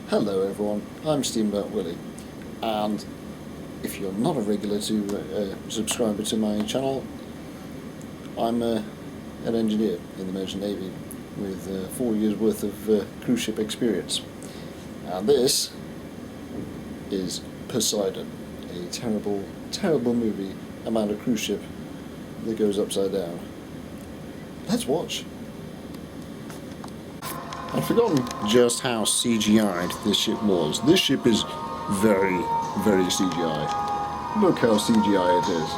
Hello everyone, I'm Steamboat Willie, and if you're not a regular subscriber to my channel, I'm an engineer in the Merchant Navy with 4 years worth of cruise ship experience, and this is Poseidon, a terrible, terrible movie about a cruise ship that goes upside down. Let's watch. I've forgotten just how CGI'd this ship was. This ship is very, very CGI. Look how CGI it is.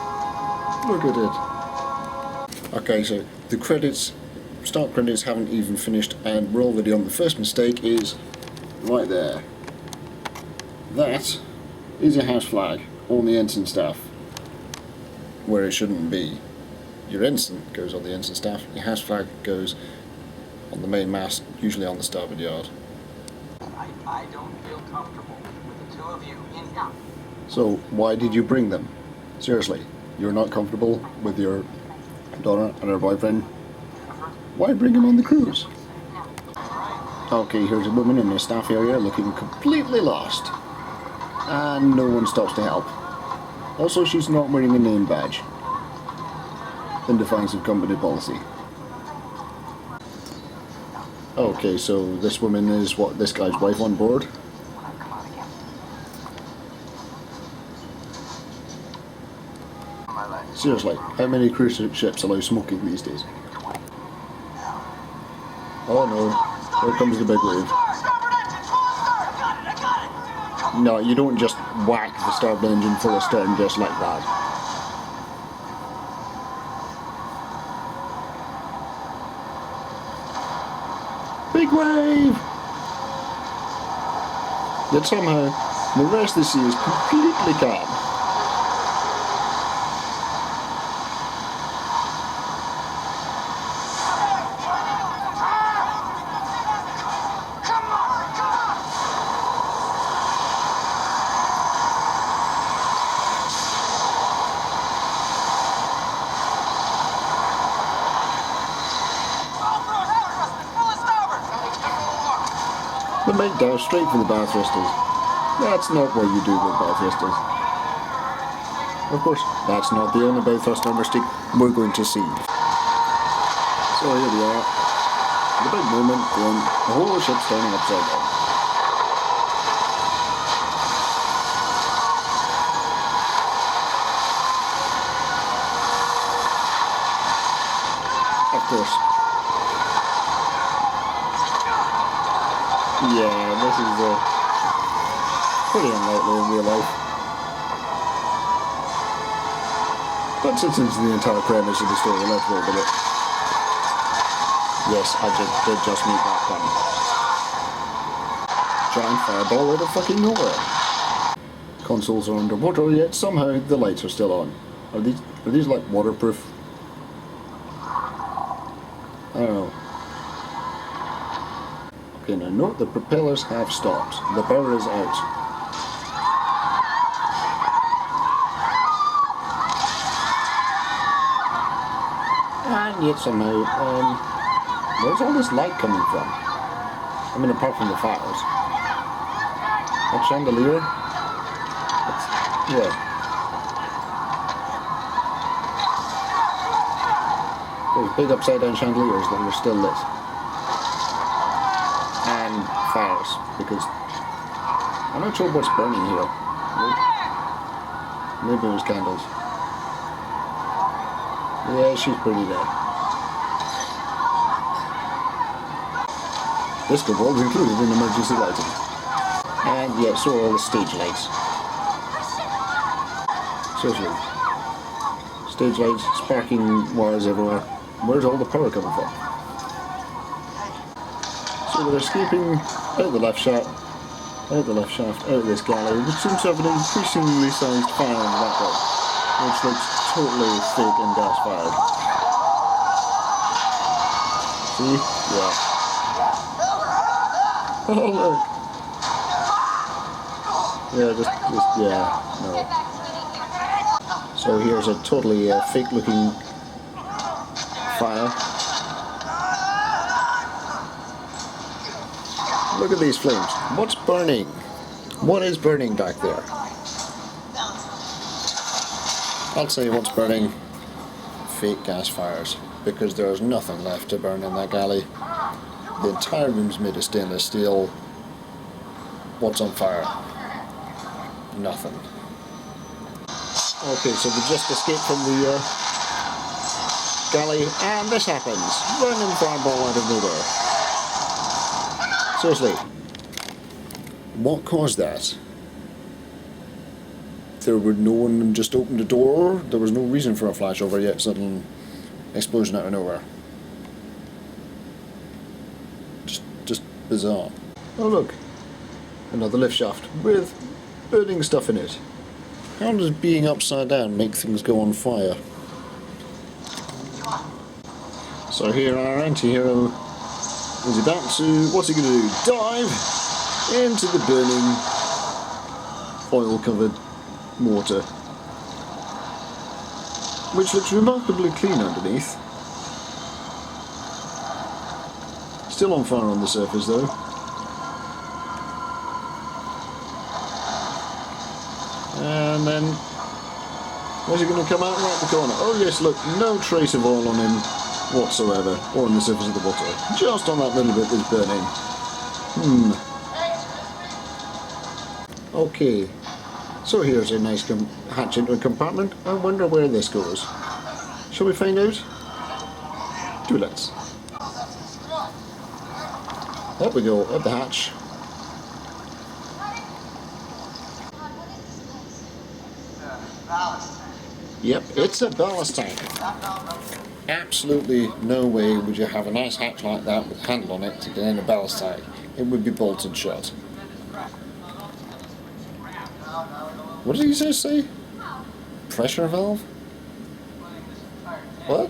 Look at it. Okay, so the start credits haven't even finished and we're already on the first mistake is right there. That is a house flag on the ensign staff, where it shouldn't be. Your ensign goes on the ensign staff, your house flag goes on the main mast, usually on the starboard yard. I don't feel comfortable with the two of you in now. So why did you bring them? Seriously, you're not comfortable with your daughter and her boyfriend? Why bring them on the cruise? Okay, here's a woman in the staff area looking completely lost, and no one stops to help. Also, she's not wearing a name badge, in defiance of company policy. Okay, so this woman is what, this guy's wife on board? Seriously, how many cruise ships allow smoking these days? Oh no, here comes the big wave. No, you don't just whack the starboard engine full of stern just like that. Big wave! Yet somehow, the rest of the sea is completely calm. The mate dives straight for the bow thrusters. That's not what you do with bow thrusters. Of course, that's not the only bow thruster mistake we're going to see. So here we are, the big moment when the whole ship's turning upside down. Of course. Yeah, this is pretty unlikely in real life. But since it's the entire premise of the story, let's roll with it. Yes, I did just meet that one. Giant fireball out of fucking nowhere. Consoles are underwater, yet somehow the lights are still on. Are these like waterproof? I don't know. Okay, now note the propellers have stopped. The power is out. And yet somehow, where's all this light coming from? I mean, apart from the fires. That chandelier? Yeah. Those big upside down chandeliers that are still lit. And fires, because I'm not sure what's burning here. Maybe it was candles. Yeah, she's pretty dead. Disco bulbs included in emergency lighting. And yeah, so are all the stage lights. Seriously. Stage lights, sparking wires everywhere. Where's all the power coming from? So they're escaping out the left shaft, out of this galley, which seems to have an increasingly sized fire in the background, which looks totally fake and gas fired. See? Yeah. Oh look! Yeah, yeah, no. So here's a totally fake looking fire. Look at these flames. What's burning? What is burning back there? I'll tell you what's burning. Fake gas fires. Because there's nothing left to burn in that galley. The entire room's made of stainless steel. What's on fire? Nothing. Okay, so we just escaped from the galley, and this happens. Burning fireball out of nowhere. Seriously. What caused that? There would no one just opened the door. There was no reason for a flashover, yet sudden explosion out of nowhere. Just bizarre. Oh look, another lift shaft with burning stuff in it. How does being upside down make things go on fire? So here our anti-hero is about to, what's he going to do? Dive into the burning oil-covered water, which looks remarkably clean underneath. Still on fire on the surface though. And then, where's he going to come out? Right in the corner. Oh yes, look, no trace of oil on him whatsoever, or on the surface of the water. Just on that little bit that's burning. Okay, so here's a nice hatch into a compartment. I wonder where this goes. Shall we find out? Do let's. Up we go, up the hatch. Yep, it's a ballast tank. Absolutely no way would you have a nice hatch like that with a handle on it to get in a ballast tank. It would be bolted shut. What did he just say? Pressure valve? What?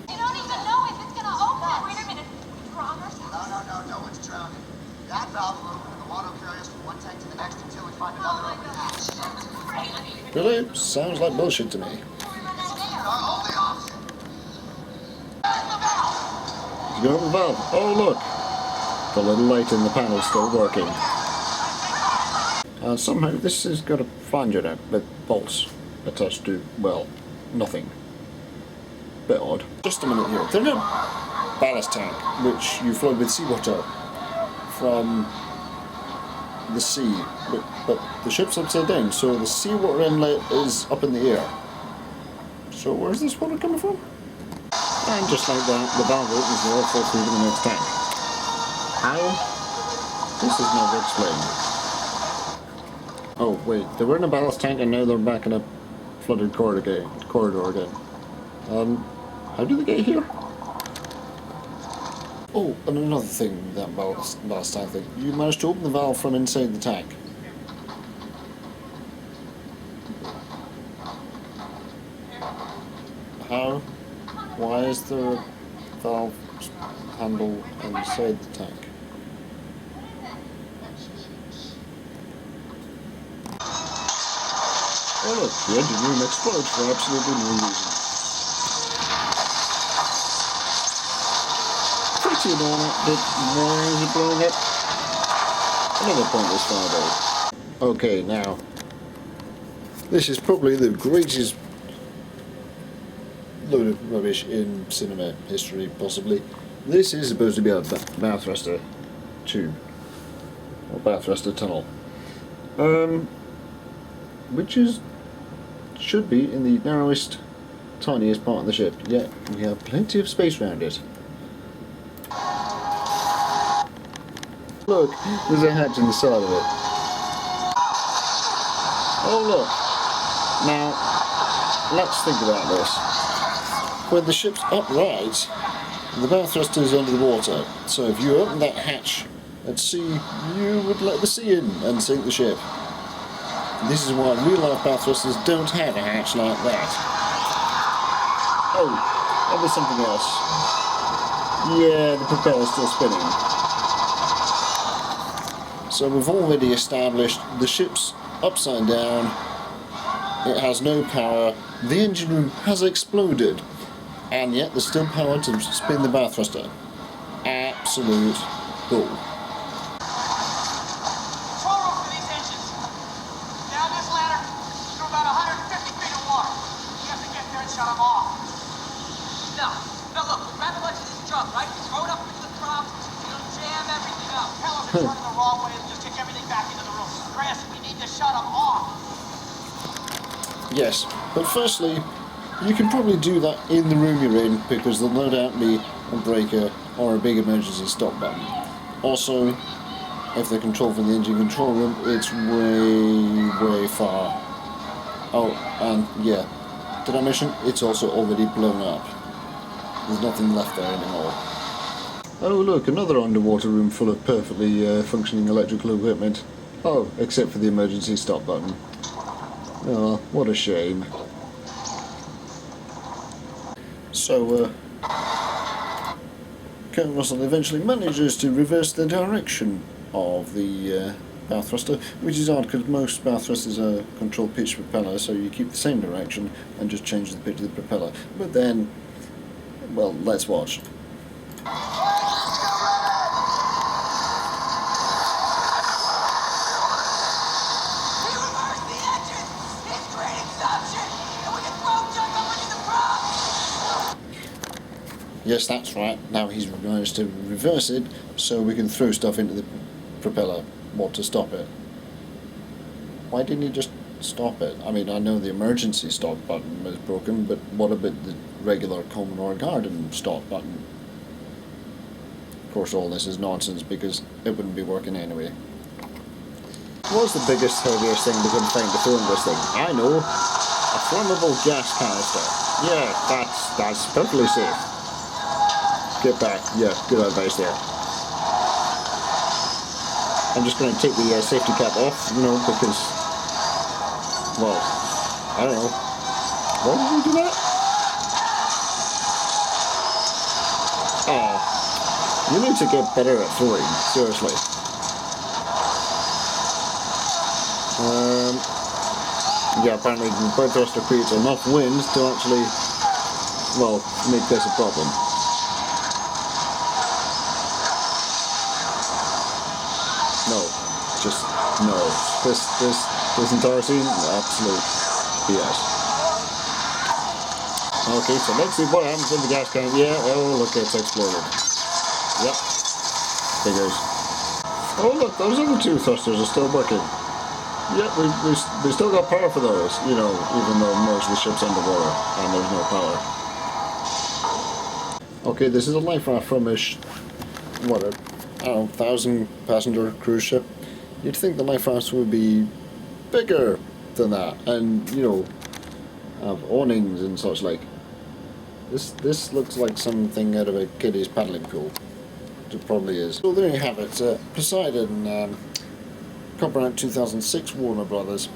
You don't even know if it's gonna open. Wait a minute. We drowned ourselves? No, it's drowning. That valve will open and the water will carry us from one tank to the next until we find another open hatch. Really? Sounds like bullshit to me. Our only option. You go open the valve. Oh look! The little light in the panel's still working. And somehow this has got a flanger now with bolts attached to, well, nothing. Bit odd. Just a minute here. They're no ballast tank, which you float with seawater from the sea, but the ship's upside down, so the seawater inlet is up in the air. So where's this water coming from? And just like that, the valve opens the oil falls through to the next tank. How? This is never explained. Oh wait, they were in a ballast tank and now they're back in a flooded corridor again. How do they get here? Oh, and another thing, that ballast tank thing. You managed to open the valve from inside the tank. How? Why is there a valve handle inside the tank? Oh look, the engine room explodes for absolutely no reason. Pretty normal, but why is it blowing up? Another pointless fireball. Okay, now, this is probably the greatest load of rubbish in cinema history, possibly. This is supposed to be a bow thruster tube, or bow thruster tunnel, which should be in the narrowest, tiniest part of the ship, yet we have plenty of space around it. Look, there's a hatch in the side of it. Oh look, now let's think about this. When the ship's upright, the bow thruster is under the water, so if you open that hatch at sea, you would let the sea in and sink the ship. This is why real-life bow thrusters don't have a hatch like that. Oh, that was something else. Yeah, the propeller's still spinning. So we've already established the ship's upside down, it has no power, the engine room has exploded, and yet there's still power to spin the bow thruster. Absolute bull. shut them off. No. No, look, we grab a bunch of this junk, right? We throw it up into the props, it'll jam everything up. Tell them to turn the wrong way and just kick everything back into the room. Chris, we need to shut them off. Yes, but firstly, you can probably do that in the room you're in because there'll no doubt be a breaker or a big emergency stop button. Also, if they're controlled from the engine control room, it's way far. Oh, and yeah, did I mention it's also already blown up? There's nothing left there anymore. Oh look, another underwater room full of perfectly functioning electrical equipment. Oh, except for the emergency stop button. Oh, what a shame. So, Kurt Russell eventually manages to reverse the direction of the bow thruster, which is odd because most bow thrusters are control pitch propeller, so you keep the same direction and just change the pitch of the propeller. But then, well, let's watch. Yes, that's right. Now he's managed to reverse it so we can throw stuff into the propeller. What to stop it? Why didn't he just stop it? I mean, I know the emergency stop button was broken, but what about the regular common or garden stop button? Of course, all this is nonsense because it wouldn't be working anyway. What's the biggest, heaviest thing we can find to film this thing? I know. A flammable gas canister. Yeah, that's perfectly safe. Get back. Yeah, good advice there. I'm just going to take the safety cap off, you know, because, well, I don't know. Why did we do that? Oh, you need to get better at throwing, seriously. Yeah, apparently the bow thruster creates enough wind to actually, well, make this a problem. No, just no. This entire scene, absolute BS. Okay, so let's see what happens when the gas can. Yeah, oh look, it's exploded. Yep, figures. Oh look, those other two thrusters are still working. Yep, we still got power for those, you know, even though most of the ship's underwater and there's no power. Okay, this is a life raft from a what, a, I don't know, 1,000-passenger cruise ship. You'd think the life rafts would be bigger than that, and you know, have awnings and such like. This looks like something out of a kiddie's paddling pool. It probably is. So there you have it. Poseidon, copyright 2006, Warner Brothers.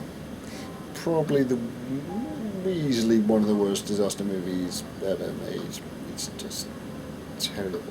Probably easily one of the worst disaster movies ever made. It's just terrible.